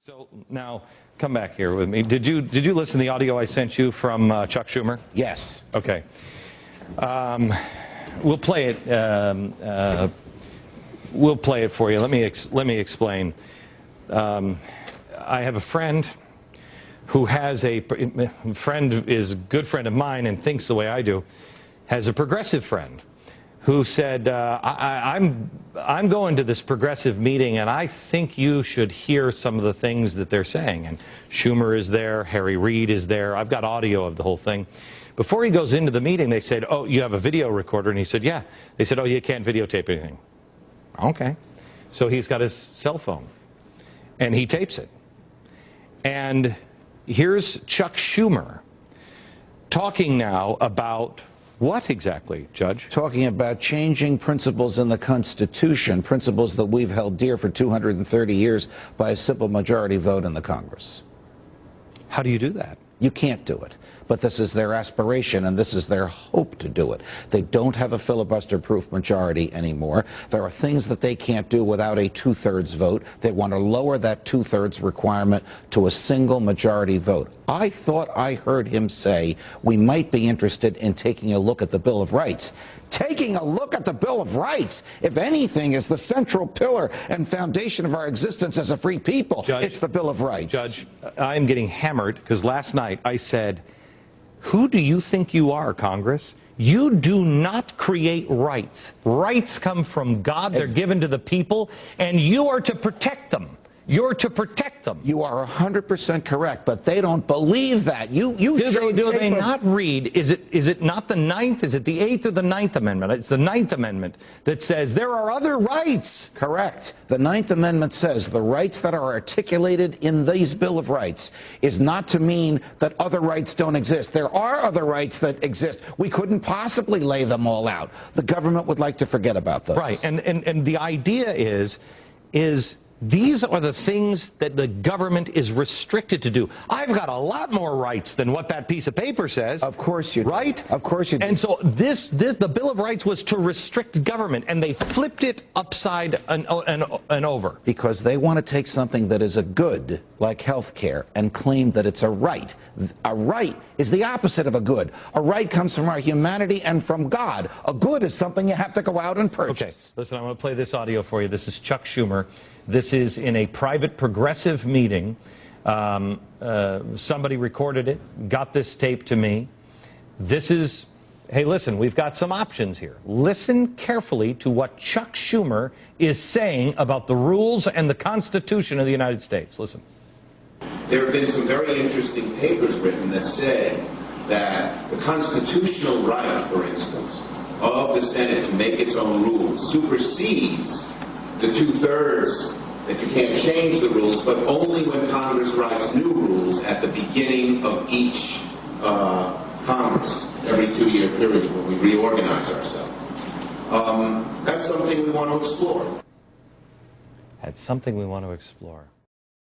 So now, come back here with me. Did you listen to the audio I sent you from Chuck Schumer? Yes. Okay. We'll play it. We'll play it for you. Let me explain. I have a friend who has a good friend of mine and thinks the way I do. Has a progressive friend who said, I'm going to this progressive meeting, and I think you should hear some of the things that they're saying. And Schumer is there, Harry Reid is there. I've got audio of the whole thing. Before he goes into the meeting, they said, oh, you have a video recorder? And he said, yeah. They said, oh, you can't videotape anything. Okay. So he's got his cell phone, and he tapes it. And here's Chuck Schumer talking now about what exactly, Judge? Talking about changing principles in the Constitution, principles that we've held dear for 230 years by a simple majority vote in the Congress. How do you do that? You can't do it. But this is their aspiration, and this is their hope to do it. They don't have a filibuster-proof majority anymore. There are things that they can't do without a two-thirds vote. They want to lower that two-thirds requirement to a single majority vote. I thought I heard him say we might be interested in taking a look at the Bill of Rights. Taking a look at the Bill of Rights, if anything, is the central pillar and foundation of our existence as a free people. Judge, it's the Bill of Rights. Judge, I'm getting hammered because last night I said, who do you think you are, Congress? You do not create rights. Rights come from God. They're given to the people, and you are to protect them. You're to protect them. You are 100% correct, but they don't believe that. Do they not read? Is it not the 9th? Is it the 8th or the 9th Amendment? It's the 9th Amendment that says there are other rights. Correct. The 9th Amendment says the rights that are articulated in these Bill of Rights is not to mean that other rights don't exist. There are other rights that exist. We couldn't possibly lay them all out. The government would like to forget about those. Right. And the idea is these are the things that the government is restricted to do. I've got a lot more rights than what that piece of paper says. Of course you do. Right? Of course you do. And so the Bill of Rights was to restrict government, and they flipped it upside and over. Because they want to take something that is a good, like health care, and claim that it's a right. A right is the opposite of a good. A right comes from our humanity and from God. A good is something you have to go out and purchase. Okay, listen, I'm going to play this audio for you. This is Chuck Schumer. This is in a private progressive meeting. Somebody recorded it, got this tape to me. This is, hey, listen, we've got some options here. Listen carefully to what Chuck Schumer is saying about the rules and the Constitution of the United States. Listen. There have been some very interesting papers written that say that the constitutional right, for instance, of the Senate to make its own rules supersedes the two-thirds, that you can't change the rules, but only when Congress writes new rules at the beginning of each Congress, every 2-year period when we reorganize ourselves. That's something we want to explore. That's something we want to explore.